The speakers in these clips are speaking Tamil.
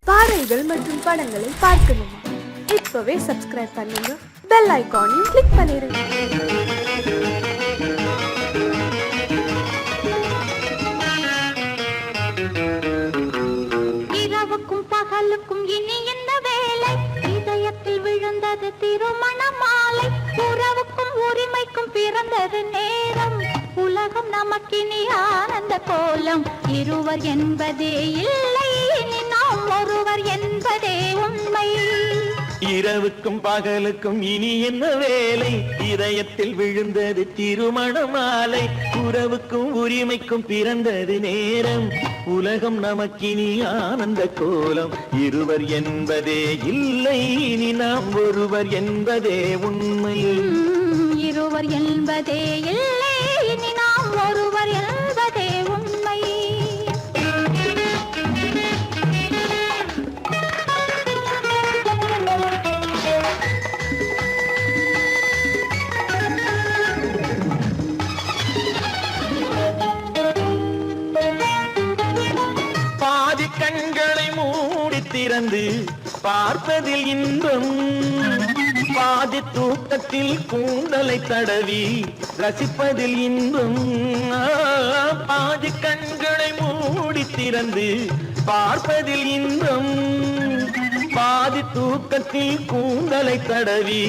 பாடல்கள் மற்றும் படங்களை பார்க்கணுமா? இப்பவே சப்ஸ்கிரைப் பண்ணுங்க, பெல் ஐகானையும் கிளிக் பண்ணிருங்க. இரவுக்கும் பகலுக்கும் இனி என்ன வேலை? இதயத்தில் விழுந்தது திருமண மாலை. உறவுக்கும் உரிமைக்கும் பிறந்தது நேரம். உலகம் நமக்கினி ஆனந்த கோலம். இருவர் என்பதே இல்லை, இனி நாம் ஒருவர் என்பதே உண்மை. இரவுக்கும் பகலுக்கும் இனி என்ன வேலை? இதயத்தில் விழுந்தது திருமண மாலை. உறவுக்கும் உரிமைக்கும் பிறந்தது நேரம். உலகம் நமக்கினி ஆனந்த கோலம். இருவர் என்பதே இல்லை, இனி நாம் ஒருவர் என்பதே உண்மை. இருவர் என்பதே இல்லை, இனி நாம் ஒருவர் என்பதே உண்மை. பாதி கண்களை மூடி திறந்து பார்ப்பதில் இன்பம். பாதி தூக்கத்தில் கூந்தலை தடவி ரசிப்பதில் இன்பம். பாதி கண்களை மூடி திறந்து பார்ப்பதில் இன்பம். பாதி தூக்கத்தில் கூந்தலை தடவி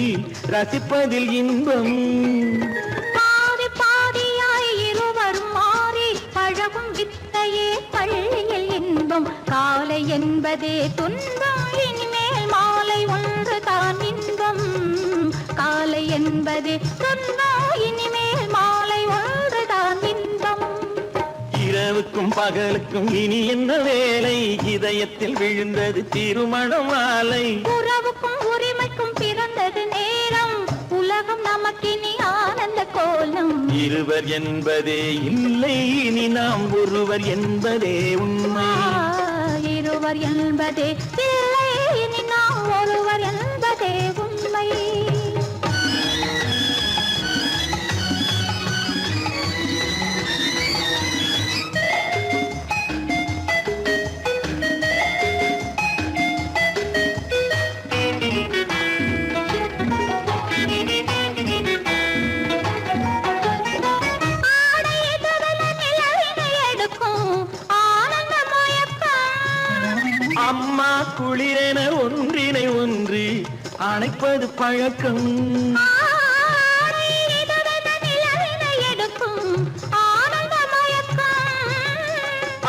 ரசிப்பதில் இன்பம். பாதி பாதியாய் இருவரும் மாறி பழகும் வித்தையே பள்ளியில் இன்பம். காலை என்பதே துன்பம், இனிமேல் மாலை ஒன்று தான் இன்பம். காலை என்பதே துன்பம், இனிமேல் மாலை ஒன்று தான் இன்பம். இரவுக்கும் பகலுக்கும் இனி என்ன வேலை? இதயத்தில் விழுந்தது திருமண மாலை. உறவுக்கும் உரிமைக்கும் பிறந்தது நேரம். உலகம் நமக்கினி ஆனந்த கோலம். இருவர் என்பதே இல்லை, இனி நாம் ஒருவர் என்பதே உண்மை. இருவர் என்பதே இல்லை, இனி நாம் ஒருவர் என்பதே உண்மை. அம்மா குளிரென ஒன்றினை ஒன்று அணைப்பது பழக்கம்.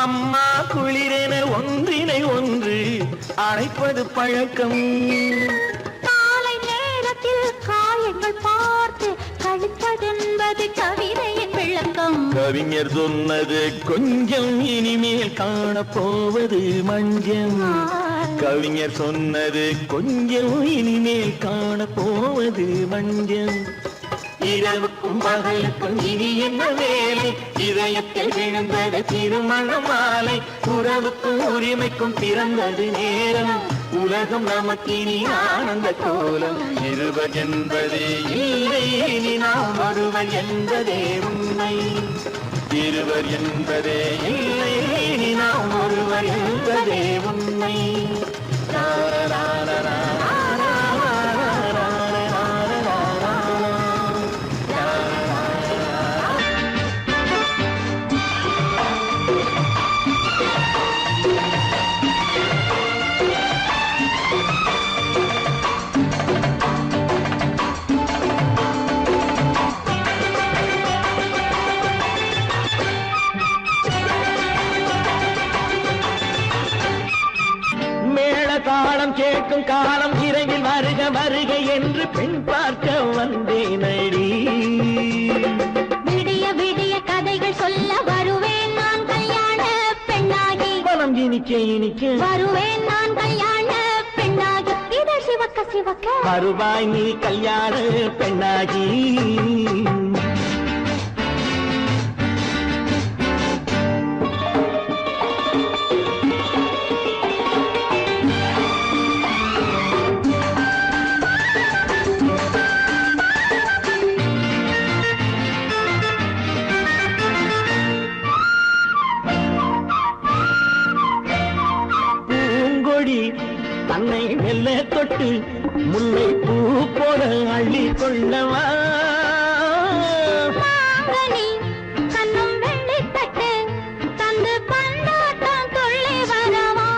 அம்மா குளிரென ஒன்றினை ஒன்று அணைப்பது பழக்கம். காலை நேரத்தில் காயங்கள் பார்த்து கழிப்பதென்பது கவிதையின் விளக்கம். கவிஞர் சொன்னது கொஞ்சம், இனிமேல் காணப்போவது மஞ்சம். கவிஞர் சொன்னது கொஞ்சம், இனிமேல் காணப்போவது மஞ்சம். இரவுக்கும் பகலுக்கும் இனி என்ன வேலை? இதயத்தில் விழுந்தது திருமண மாலை. உறவுக்கும் உரிமைக்கும் பிறந்தது நேரம். உலகம் நமக்கினி ஆனந்த கோலம். இருவர் என்பதே இல்லை, இனி நாம் ஒருவர் என்பதே உண்மை. இருவர் என்பதே இல்லை, இனி நாம் ஒருவர் என்பதே உண்மை. காலம் கேட்கும் காலம் விரைவில் வருக வருக என்று பெண் பார்க்க வந்தேன் அடி. விடிய விடிய கதைகள் சொல்ல வருவேன் நான் கல்யாண பெண்ணாகி. மனம் இனிக்க இனிக்க வருவேன் நான் கல்யாண பெண்ணாகி. இது சிவக்க சிவக்க வருவாய் நீ கல்யாண பெண்ணாகி. பூங்கொடி தன்னை மெல்ல தொட்டு முல்லை பூ போல அள்ளி கொள்ளவா மாங்கனி கண்ணும் வெள்ளித்தட்டு தந்து பந்தாட்டம் துள்ளி வரவா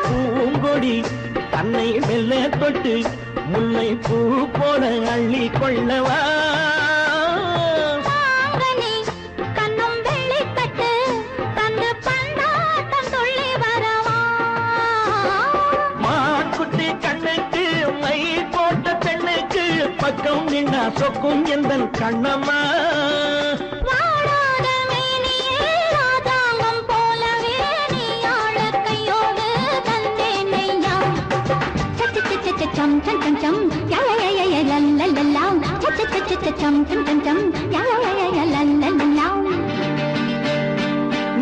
பூங்கொடி தன்னை மெல்ல தொட்டு முல்லை பூ போல அள்ளி கொள்ளவா மாங்கனி கண்ணும் வெள்ளித்தட்டு தந்து பந்தாட்டம் துள்ளி வரவா மாக்குட்டி கண்ணுக்கு மை போட்ட பெண்ணுக்கு பக்கம் நின்னா சொக்கும் எந்தன் கண்ணம்மா வாடாத மேனியே ராஜாங்கம் போலவே நீ ஆள கையோடு தந்தேனையா சம் சம் சம் சம் யா யா யா யா லல்லல்லா சம் சம் சம் சம் யா யா யா யா லல்லல்லா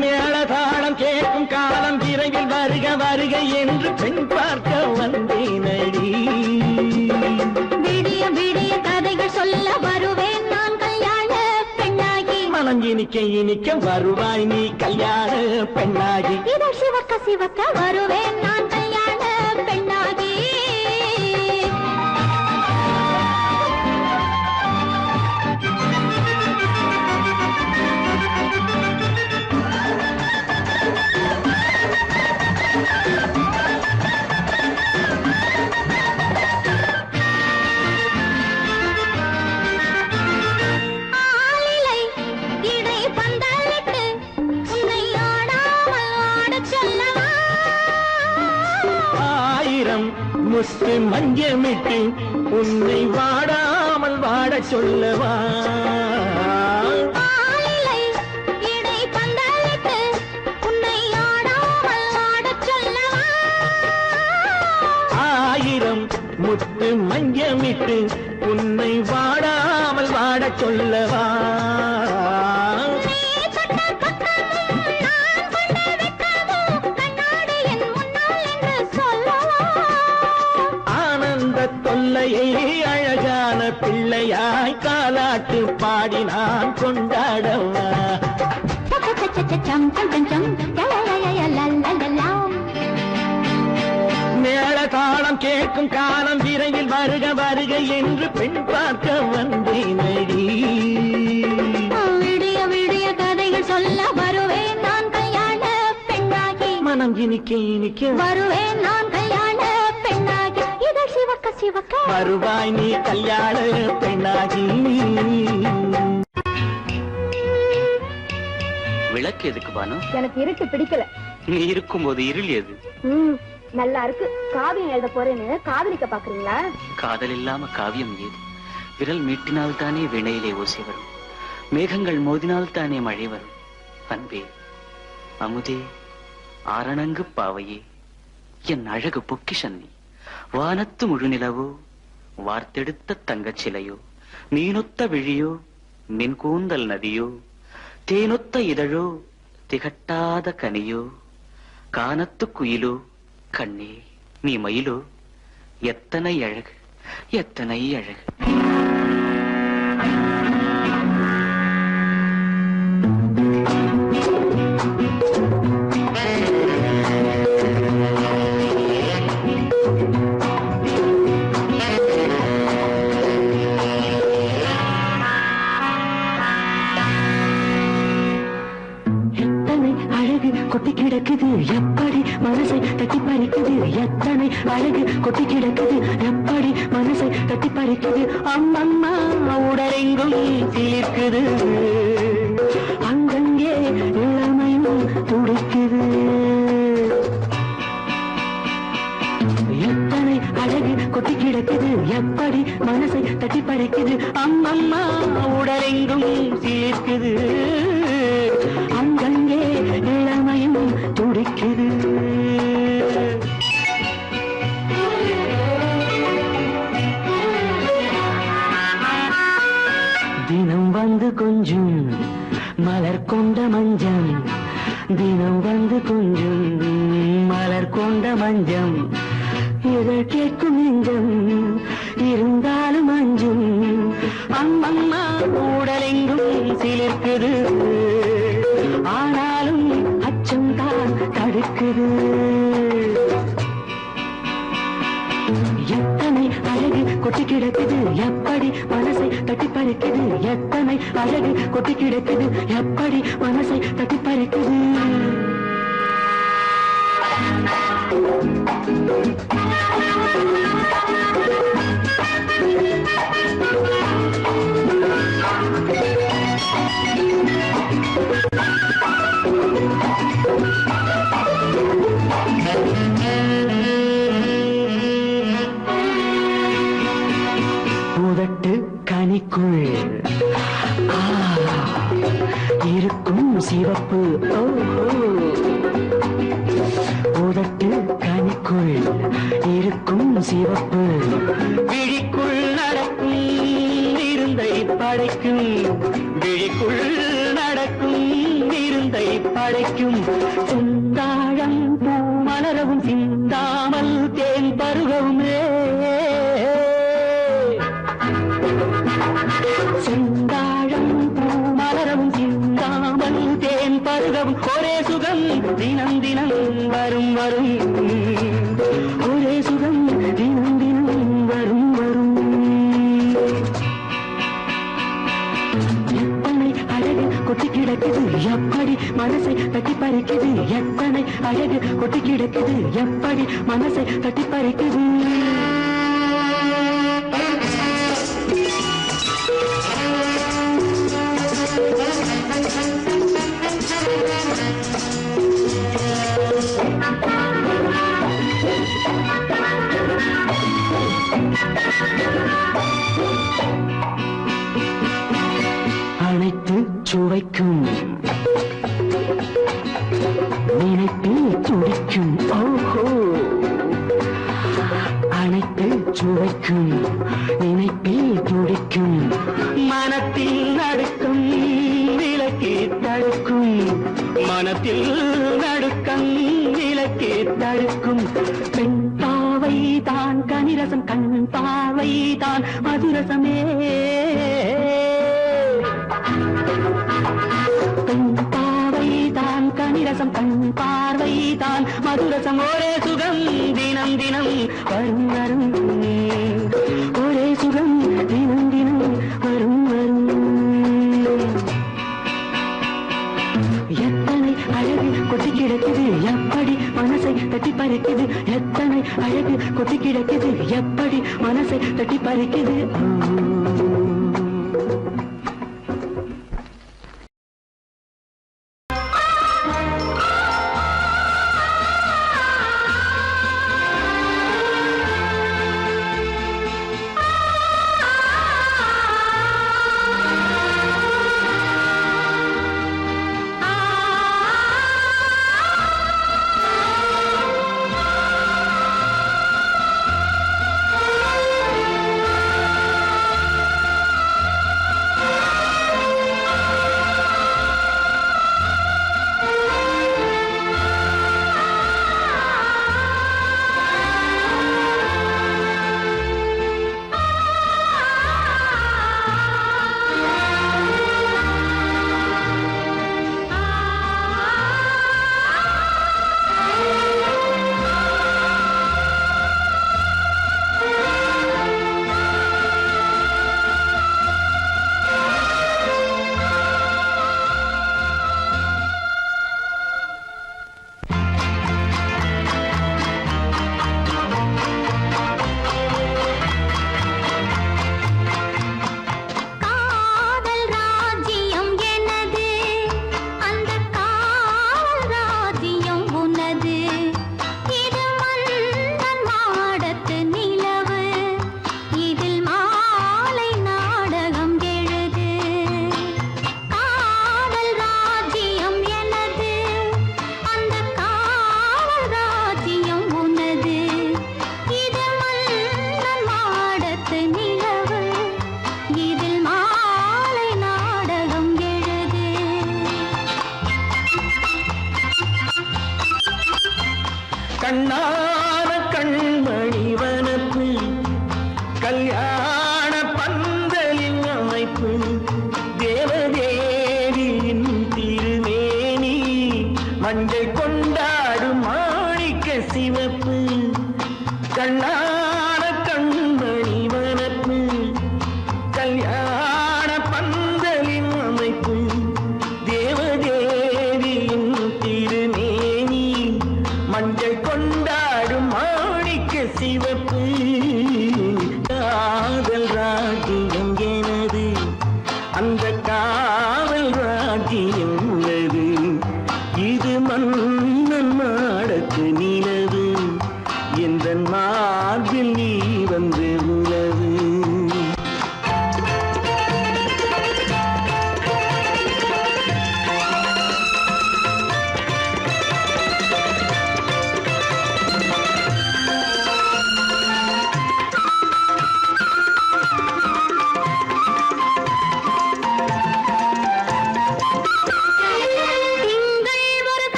மேளதாளம் கேட்கும் காலம் விரைவில் வருக வருக என்று பெண் பார்க்க வந்தேனடி விடிய விடிய கதைகள் சொல்ல வருவேன் நான் கல்யாண பெண்ணாகி மனம் இனிக்க இனிக்க வருவாய் நீ கல்யாண பெண்ணாகி இதழ் சிவக்க சிவக்க வருவேன் நான் கல்யாண பெண்ணாகி ஆலிலை இடை பந்தலிட்டு உன்னை ஆடாமல் ஆடச் சொல்லவா ஆயிரம் முத்து மஞ்சமிட்டு உன்னை வாடாமல் வாடச் சொல்லவா ஆலிலை இடை பந்தலிட்டு உன்னை ஆடாமல் ஆடச் சொல்லவா ஆயிரம் முத்து மஞ்சமிட்டு உன்னை வாடாமல் வாடச் சொல்லவா நீ தொட்ட பக்கமும் நான் கொண்ட வெட்கமும் கண்ணாடி என் முன்னால் என்று சொல்லவா ஆனந்த தொல்லையை அழகான பிள்ளையாய் காலாட்டு பாடி நான் கொண்டாடவா சம் சம் சம் சம் யா யா யா யா லல்லல்லா மேளதாளம் கேட்கும் காலம் விரைவில் வருக வருக என்று பெண் பார்க்க வந்தேனடி விடிய விடிய கதைகள் சொல்ல வருவேன் நான் கல்யாண பெண்ணாகி மனம் இனிக்க இனிக்க வருவேன் நான் கல்யாண பெண்ணாகி இதழ் சிவக்க சிவக்க வருவாய் நீ கல்யாண பெண்ணாகி விளக்கு எதுக்கு பானு? எனக்கு இருட்டு பிடிக்கல. நீ இருக்கும்போது இருள் எது? நல்லா இருக்கு. காவியம் எழுத போறேன்னு காதலிக்க பாக்குறீங்களா? காதல் இல்லாம காவியம் ஏது? விரல் மீட்டினால் தானே வினையிலே ஓசை வரும், மேகங்கள் மோதினால் தானே மழை வரும். அன்பே, அமுதே, ஆரணங்கு பாவையே, என் அழகு பொக்கிஷன்னி, வானத்து முழுநிலவோ, வார்த்தெடுத்த தங்கச் சிலையோ, மீனொத்த விழியோ, நின் கூந்தல் நதியோ, தேனொத்த இதழோ, திகட்டாத கனியோ, கானத்து குயிலோ, கண்ணே நீ மயிலோ, எத்தனை அழகு, எத்தனை அழகு. கொட்டி கிடக்குது எப்படி மனசை தட்டி பறிக்குது, எத்தனை அழகு கொட்டி கிடக்குது எப்படி மனசை தட்டி பறிக்குது. அம்மம்மா உடலெங்கும் தீர்க்குது, அங்கங்கே இளமையும் துடிக்குது. எத்தனை அழகு கொட்டி கிடக்குது எப்படி மனசை தட்டி பறிக்குது. அம்மம்மா உடலெங்கும் தீர்க்குது, அங்கங்கே இளமையும் துடிக்குது. தினம் வந்து கொஞ்சம் மலர் கொண்ட மஞ்சம், தினம் வந்து கொஞ்சம் மலர் கொண்ட மஞ்சம், இதழ் கேட்கும் நெஞ்சம் இருந்தாலும் அஞ்சும். அம்மம்மா உடலெங்கும் சிலிர்க்குது, ஆனாலும் அச்சம் தான் தடுக்குது. எப்படி மனசை தட்டி பறிக்குது எத்தனை அழகு கொட்டி கிடக்குது எப்படி மனசை தட்டி பறிக்குது உதட்டு கனிக்குள் இருக்கும் சிவப்பு உதட்டு கனிக்குள் இருக்கும் சிவப்பு விழிக்குள் நடக்கும் இருந்தை படைக்கும் விழிக்குள் நடக்கும் இருந்தை படைக்கும் சிந்தாழம் பூ மலரவும் சிந்தாமல் தேன் பருகவும் செந்தாழம் பூ மலரவும் சிந்தாமல் தேன் பருகவும் ஒரே சுகம் தினம் தினம் வரும் வரும் ஒரே சுகம் தினம் தினம் வரும் வரும் எத்தனை அழகு கொட்டி கிடக்குது எப்படி மனசை தட்டி பறிக்குது எத்தனை அழகு கொட்டி கிடக்குது எப்படி மனசை தட்டி பறிக்குது அனைத்து சுவைக்கும் நினைப்பில் துடிக்கும் ஓஹோ அனைத்து சுவைக்கும் நினைப்பில் துடிக்கும் மனத்தில் நடுக்கும் விலக்கி தடுக்கும் மனத்தில் நடுக்கம் விலக்கி தடுக்கும் பெண் பாவை தான் கனிரசம் கண் பாவை தான் மதுரசமே பெண் பாவை தான் கனிரசம் கண் பார்வை தான் மதுரசம் ஒரே சுகம் தினம் தினம் வரும் வரும் ஒரே சுகம் தினம் தினம் வரும் வரும் எத்தனை அழகு கொட்டி கிடக்குது எப்படி மனசை தட்டி பறிக்குது எத்தனை அழகு கொட்டி கிடக்குது எப்படி மனசை தட்டி பறிக்குது கண்ணான கண்மணி வனப்பு கல்யாண பந்தலின் அமைப்பு தேவதேவியின் திருமேனி மஞ்சள் கொண்டாடும் மாணிக்க சிவப்பு கண்ணான கண்மணி வனப்பு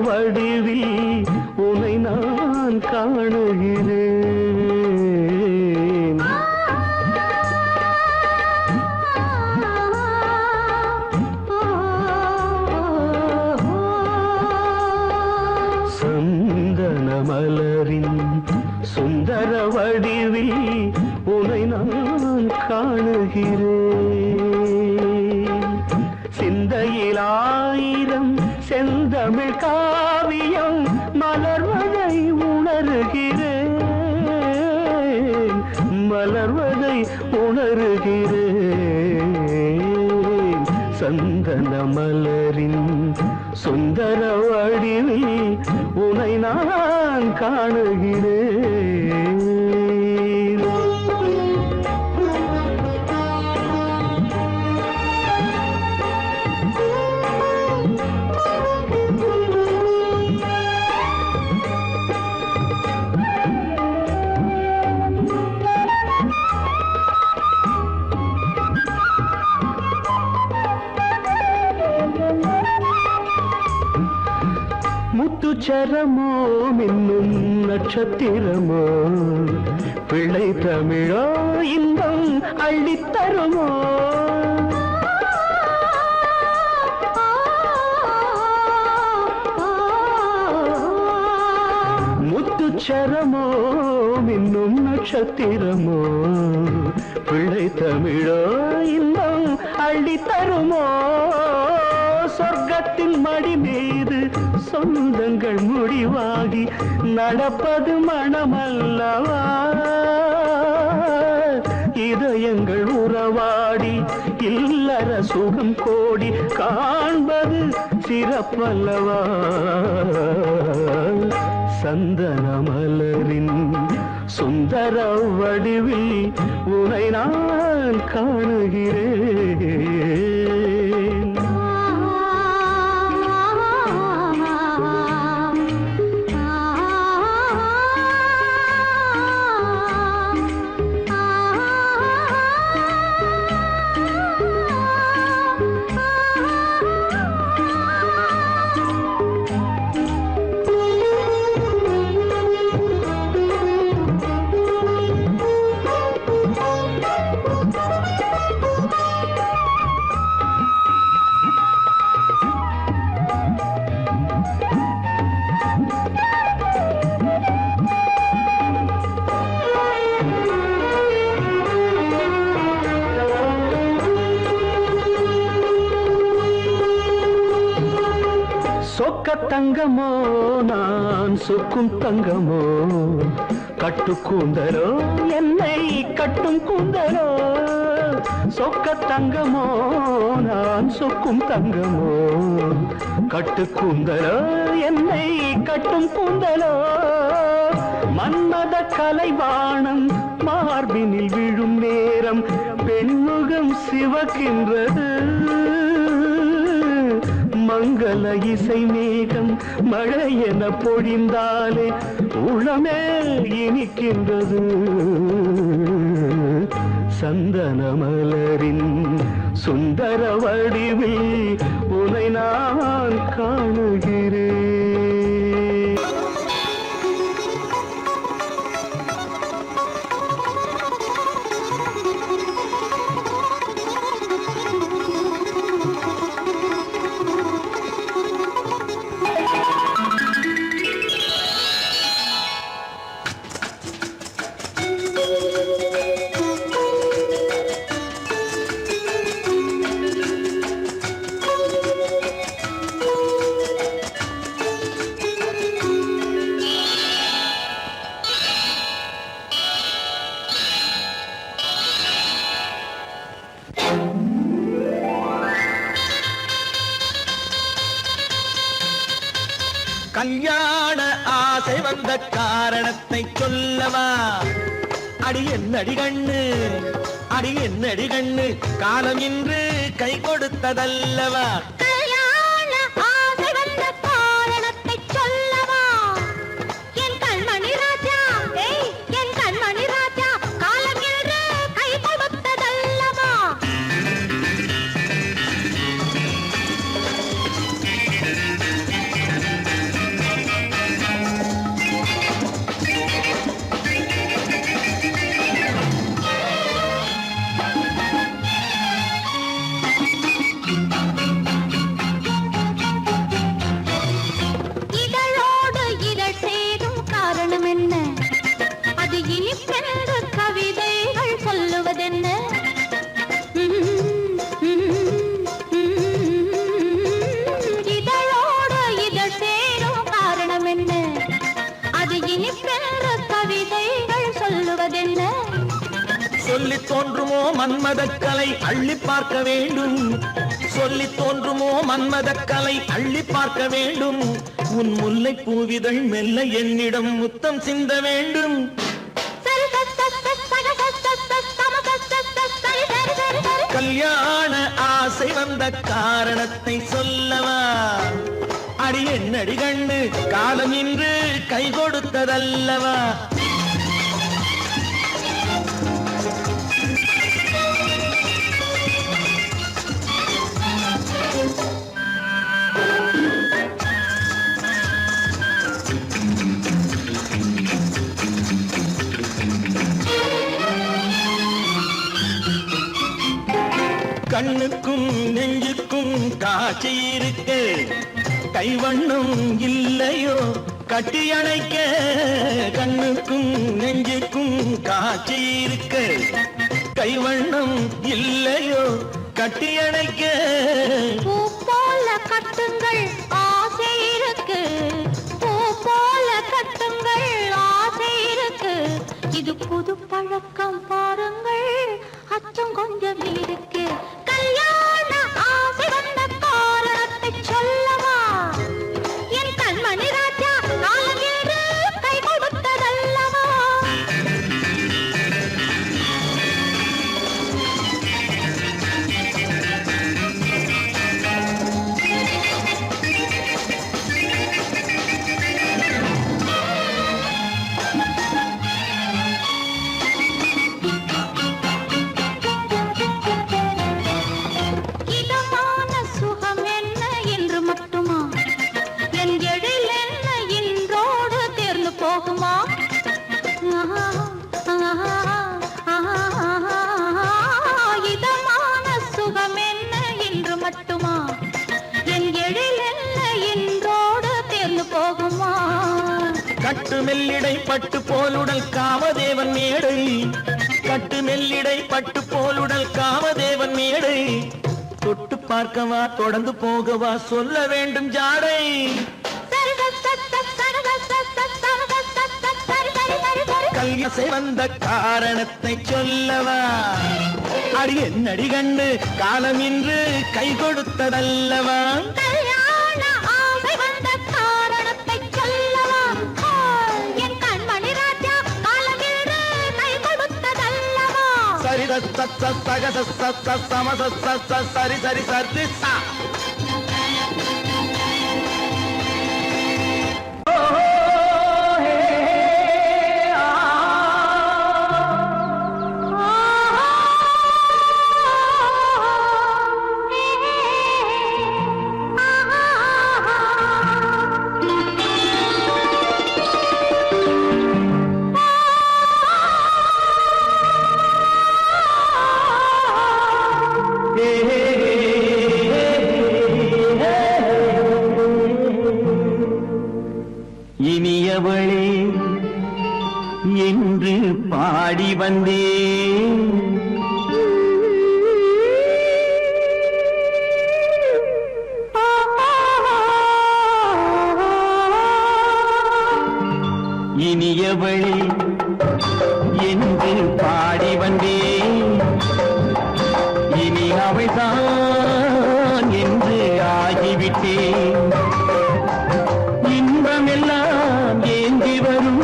வடிவில் உன்னை நான் காணுகிறேன். சந்தன மலரின் சுந்தர வடிவில் உன்னை நான் காணுகிறேன். சிந்தையில் ஆயிரம் செந்தமிழ் காவியம் மலர்வதை உணர்கிறேன், மலர்வதை உணர்கிறேன். சந்தன மலரின் சுந்தர வடிவில் உன்னை நான் காணுகிறேன். முத்துச்சரமோ மின்னும் நட்சத்திரமோ பிள்ளை தமிழோ இன்பம் அள்ளித்தருமோ. முத்துச்சரமோ மின்னும் நட்சத்திரமோ பிள்ளை தமிழோ இன்பம் அள்ளித்தருமோ. சொர்க்கத்தின் மடி மீது சொந்தங்கள் முடிவாகி நடப்பது மனமல்லவா. இதயங்கள் உறவாடி இல்லற சுகம் கோடி காண்பது சிறப்பல்லவா. சந்தன மலரின் சுந்தர வடிவில் உன்னை நான் காணுகிறேன். சொக்க தங்கமோ நான் சொக்கும் தங்கமோ கட்டு கூந்தலோ என்னை கட்டும் கூந்தலோ. சொக்க தங்கமோ நான் சொக்கும் தங்கமோ கட்டு கூந்தலோ என்னை கட்டும் கூந்தலோ. மன்மத கலைவாணம் மார்பினில் விழும் நேரம் பெண்முகம் சிவக்கின்றது. மங்கள இசை மேகம் மழை என பொழிந்தாலே உளமே இனிக்கின்றது. சந்தன மலரின் சுந்தர வடிவில் உன்னை நான் காணுகிறேன். கல்யாண ஆசை வந்த காரணத்தை சொல்லவா? அடி என்னடி கண்ணு, அடி என்னடி கண்ணு, காலம் இன்று கை கொடுத்ததல்லவா? கல்யாண ஆசை வந்த காரணத்தை சொல்லவா? என் கண்மணி ராஜா, என் கண்மணி ராஜா, காலம் இன்று கை கொடுத்ததல்லவா? சொல்லி தோன்றுமோ மன்மதக்கலை அள்ளி பார்க்க வேண்டும் சொல்லி தோன்றுமோ மன்மதக்கலை அள்ளி பார்க்க வேண்டும் உன் முல்லை பூவிதழ் மெல்ல என்னிடம் முத்தம் சிந்த வேண்டும் கல்யாண ஆசை வந்த காரணத்தை சொல்லவா அடி என்னடி கண்ணு காலம் இன்று கை கொடுத்ததல்லவா கண்ணுக்கும் நெஞ்சுக்கும் காட்சி இருக்கு கைவண்ணம் இல்லையோ கட்டி அணைக்க கண்ணுக்கும் நெஞ்சுக்கும் காட்சி இருக்கு கைவண்ணம் இல்லையோ கட்டி அணைக்க பூ போல கட்டுங்கள் ஆசை இருக்கு பூ போல கட்டுங்கள் ஆசை இருக்கு இது புது பழக்கம் பாருங்கள் அச்சம் கொஞ்சம் இருக்கு கல்யாண ஆசை வந்த காரணத்தை சொல்லவா என் கண்மணி ராஜா காலம் என்று கை கொடுத்ததல்லவா இதமான சுகம் என்ன என்று மட்டுமா என் எழில் என்ன இன்றோடு தேர்ந்து போகுமா இதமான சுகம் என்ன என்று மட்டுமா என் எழில் என்ன இன்றோடு தேர்ந்து போகுமா கட்டு மெல்லிடை பட்டு போலுடல் காமதேவன் மேடை கட்டு மெல்லிடை பட்டு போலுடல் காமதேவன் மேடை தொட்டு பார்க்கவா தொடர்ந்து போகவா சொல்ல வேண்டும் ஜாடை கல்யாசை வந்த காரணத்தை சொல்லவா அடி என்னடி கண்டு காலம் இன்று கை கொடுத்ததல்லவா கல்யாண ஆசை வந்த காரணத்தை சொல்லவா என் கண்மணி ராஜா காலம் என்று கை கொடுத்ததல்லவா சரி சக சம சரி சரி சரி சா இனியவளே என்று பாடி வந்தேன் இனியவளே என்று பாடி வந்தேன் இனி அவள்தான் என்று ஆகிவிட்டேன் இன்பமெல்லாம் ஏந்தி வரும்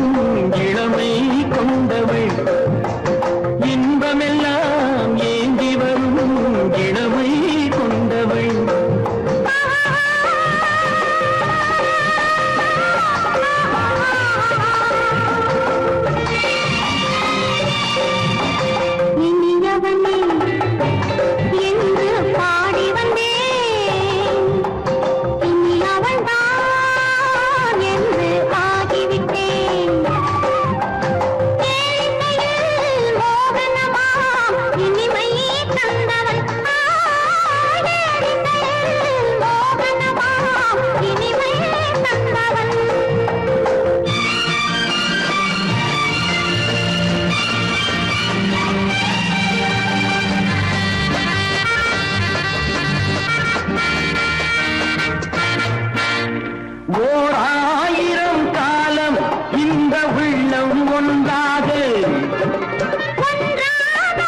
இளமை கொண்டவள் இன்பமெல்லாம் ஏந்தி வரும் இளமை கொண்டவள் இனியவனே என்று பாடி வந்தேன் இனி அவள்தான் என்று ஆகிவிட்டேன் ஏழையில் மோகனமாம் இனிமை தந்தவன் ஏழையில் மோகனமாம் இனிமை தந்தவன் ஓர் ஆயிரம் காலம் இந்த உள்ளம் ஒன்றாக ஒன்றாக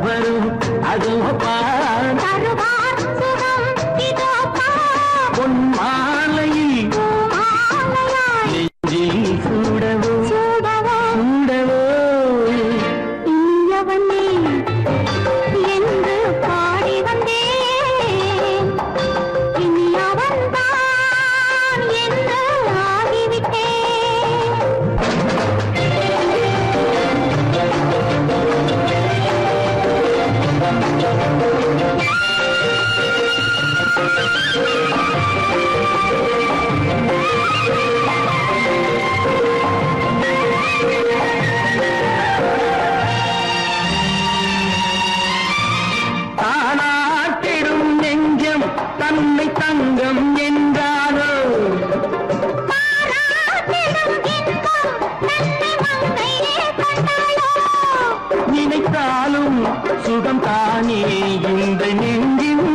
வரும் அதோ பார் தருவார் சுகம் இதோ பார் பொன் மாலையில் மாலையாய் நெஞ்சில் சூடவோ சூடவோ சூடவோ இயவனே என்று பாடி வந்தேன் இனி அவன்தான் என்று ஆகிவிட்டேன் தானாட்டிடும் நெஞ்சம் தன்னை தங்கம் என்றாரோ பாராட்டிடும் இன்பம் தன்னை மங்கையே கண்டாளோ நினைத்தாலும் சுகம் தானே இந்த நெஞ்சின்